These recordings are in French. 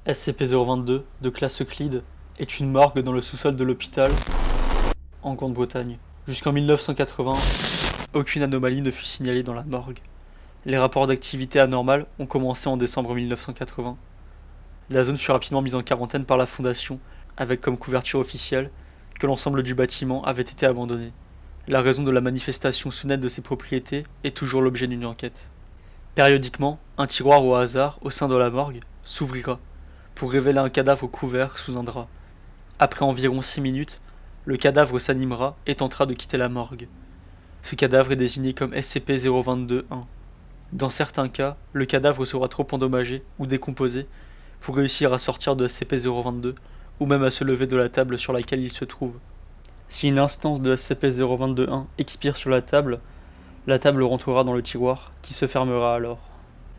SCP-022, de classe Euclide, est une morgue dans le sous-sol de l'hôpital en Grande-Bretagne. Jusqu'en 1980, aucune anomalie ne fut signalée dans la morgue. Les rapports d'activité anormale ont commencé en décembre 1980. La zone fut rapidement mise en quarantaine par la Fondation, avec comme couverture officielle que l'ensemble du bâtiment avait été abandonné. La raison de la manifestation soudaine de ses propriétés est toujours l'objet d'une enquête. Périodiquement, un tiroir au hasard au sein de la morgue s'ouvrira pour révéler un cadavre couvert sous un drap. Après environ 6 minutes, le cadavre s'animera et tentera de quitter la morgue. Ce cadavre est désigné comme SCP-022-1. Dans certains cas, le cadavre sera trop endommagé ou décomposé pour réussir à sortir de SCP-022 ou même à se lever de la table sur laquelle il se trouve. Si une instance de SCP-022-1 expire sur la table rentrera dans le tiroir qui se fermera alors.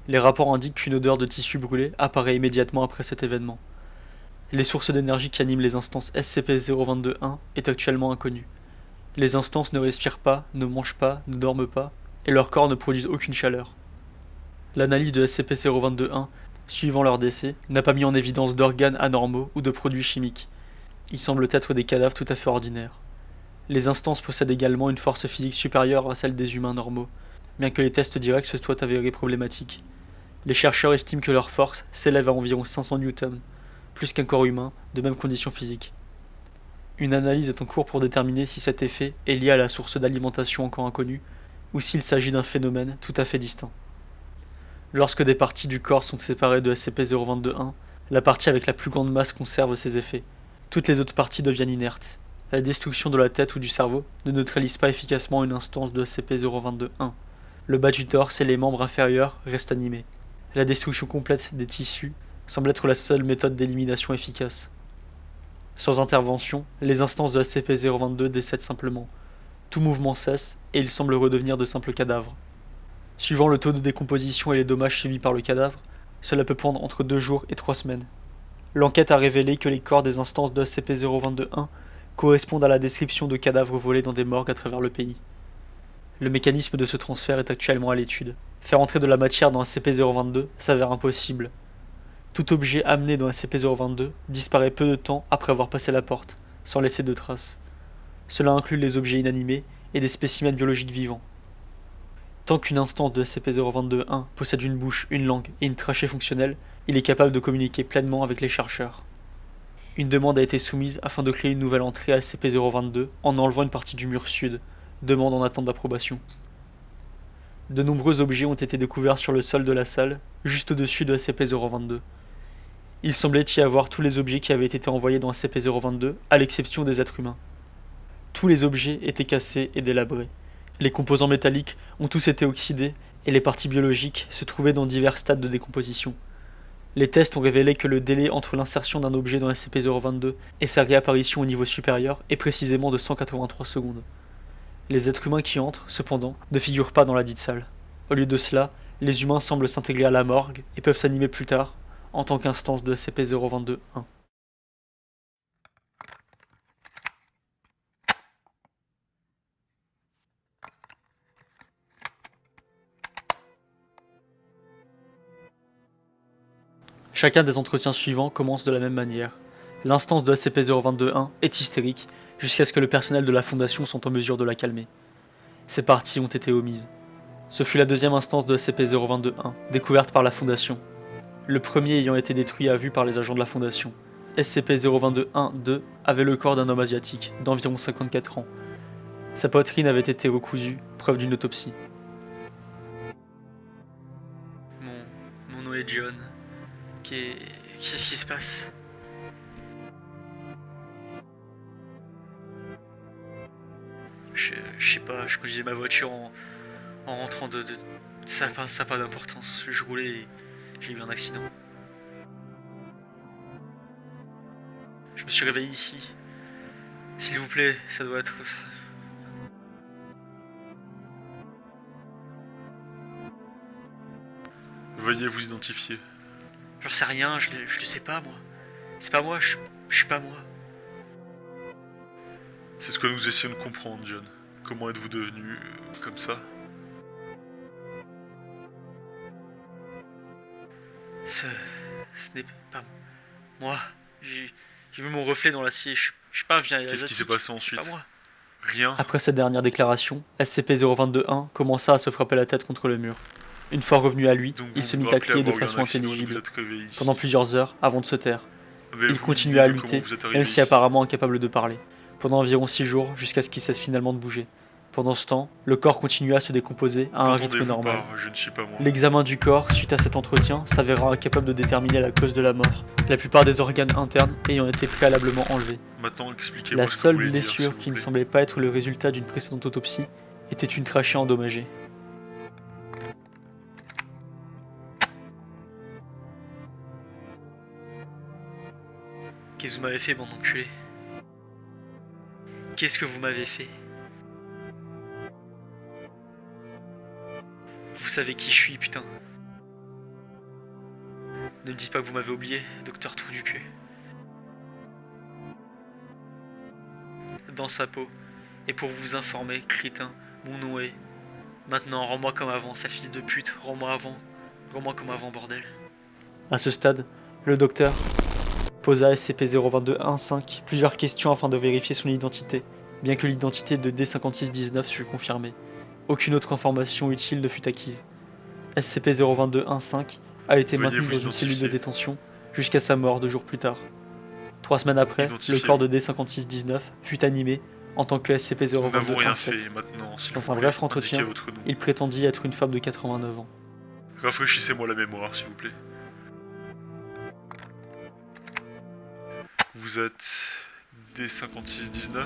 Les rapports indiquent qu'une odeur de tissu brûlé apparaît immédiatement après cet événement. Les sources d'énergie qui animent les instances SCP-022-1 est actuellement inconnue. Les instances ne respirent pas, ne mangent pas, ne dorment pas, et leurs corps ne produisent aucune chaleur. L'analyse de SCP-022-1, suivant leur décès, n'a pas mis en évidence d'organes anormaux ou de produits chimiques. Ils semblent être des cadavres tout à fait ordinaires. Les instances possèdent également une force physique supérieure à celle des humains normaux, bien que les tests directs se soient avérés problématiques. Les chercheurs estiment que leur force s'élève à environ 500 newtons, plus qu'un corps humain, de même conditions physiques. Une analyse est en cours pour déterminer si cet effet est lié à la source d'alimentation encore inconnue, ou s'il s'agit d'un phénomène tout à fait distinct. Lorsque des parties du corps sont séparées de SCP-022-1, la partie avec la plus grande masse conserve ses effets. Toutes les autres parties deviennent inertes. La destruction de la tête ou du cerveau ne neutralise pas efficacement une instance de SCP-022-1. Le bas du torse et les membres inférieurs restent animés. La destruction complète des tissus semble être la seule méthode d'élimination efficace. Sans intervention, les instances de SCP-022 décèdent simplement. Tout mouvement cesse et ils semblent redevenir de simples cadavres. Suivant le taux de décomposition et les dommages subis par le cadavre, cela peut prendre entre 2 jours et 3 semaines. L'enquête a révélé que les corps des instances de SCP-022-1 correspondent à la description de cadavres volés dans des morgues à travers le pays. Le mécanisme de ce transfert est actuellement à l'étude. Faire entrer de la matière dans SCP-022 s'avère impossible. Tout objet amené dans SCP-022 disparaît peu de temps après avoir passé la porte, sans laisser de traces. Cela inclut les objets inanimés et des spécimens biologiques vivants. Tant qu'une instance de SCP-022-1 possède une bouche, une langue et une trachée fonctionnelle, il est capable de communiquer pleinement avec les chercheurs. Une demande a été soumise afin de créer une nouvelle entrée à SCP-022 en enlevant une partie du mur sud, demande en attente d'approbation. De nombreux objets ont été découverts sur le sol de la salle, juste au-dessus de SCP-022. Il semblait y avoir tous les objets qui avaient été envoyés dans SCP-022, à l'exception des êtres humains. Tous les objets étaient cassés et délabrés. Les composants métalliques ont tous été oxydés et les parties biologiques se trouvaient dans divers stades de décomposition. Les tests ont révélé que le délai entre l'insertion d'un objet dans SCP-022 et sa réapparition au niveau supérieur est précisément de 183 secondes. Les êtres humains qui entrent, cependant, ne figurent pas dans la dite salle. Au lieu de cela, les humains semblent s'intégrer à la morgue et peuvent s'animer plus tard, en tant qu'instance de SCP-022-1. Chacun des entretiens suivants commence de la même manière. L'instance de SCP-022-1 est hystérique jusqu'à ce que le personnel de la Fondation soit en mesure de la calmer. Ces parties ont été omises. Ce fut la deuxième instance de SCP-022-1, découverte par la Fondation. Le premier ayant été détruit à vue par les agents de la Fondation. SCP-022-1-2 avait le corps d'un homme asiatique, d'environ 54 ans. Sa poitrine avait été recousue, preuve d'une autopsie. Mon nom est John. Qu'est-ce qui se passe? Je sais pas, je conduisais ma voiture en rentrant de... Ça n'a pas d'importance. Je roulais et j'ai eu un accident. Je me suis réveillé ici. S'il vous plaît, ça doit être... Veuillez vous identifier. J'en sais rien, je le sais pas moi. C'est pas moi, je suis pas moi. C'est ce que nous essayons de comprendre, John. Comment êtes-vous devenu comme ça? Ce n'est pas moi. Moi, j'ai vu mon reflet dans l'acier. Je suis pas un vieil Qu'est-ce qui s'est asiatique, passé c'est ensuite? pas moi. Rien. Après cette dernière déclaration, SCP-022-1 commença à se frapper la tête contre le mur. Une fois revenu à lui, Donc il vous se vous mit à rappelez crier de avoir eu un façon accident et vous intelligible vous êtes réveillé ici. pendant plusieurs heures avant de se taire. Avez-vous Il une continuait idée à de comment lutter, vous êtes arrivé même si ici? apparemment incapable de parler, pendant environ 6 jours jusqu'à ce qu'il cesse finalement de bouger. Pendant ce temps, le corps continuait à se décomposer à un rythme Qu'entendez-vous normal. par je ne suis pas moi? L'examen du corps, suite à cet entretien, s'avéra incapable de déterminer la cause de la mort, la plupart des organes internes ayant été préalablement enlevés. Maintenant, expliquez-moi La ce que vous seule voulez dire, s'il blessure vous qui ne plaît. semblait pas être le résultat d'une précédente autopsie était une trachée endommagée. Qu'est-ce que vous m'avez fait, bande d'enculés? Qu'est-ce que vous m'avez fait? Vous savez qui je suis, putain. Ne me dites pas que vous m'avez oublié, docteur Trou du cul. Dans sa peau. Et pour vous informer, crétin, mon nom est... Maintenant, rends-moi comme avant, sale fils de pute, rends-moi comme avant, bordel. À ce stade, le docteur posa à SCP-022-1-5 plusieurs questions afin de vérifier son identité, bien que l'identité de D5619 fût confirmée. Aucune autre information utile ne fut acquise. SCP-022-1-5 a été Veuillez maintenu vous dans une cellule de identifier. détention jusqu'à sa mort 2 jours plus tard. 3 semaines après, le Identifiez-vous. corps de D5619 fut animé en tant que Nous n'avons rien SCP-022-1-7. fait maintenant, s'il Dans vous un plaît. bref Indiquez entretien, votre nom. il prétendit être une femme de 89 ans. Rafraîchissez-moi la mémoire, s'il vous plaît. Vous êtes D5619.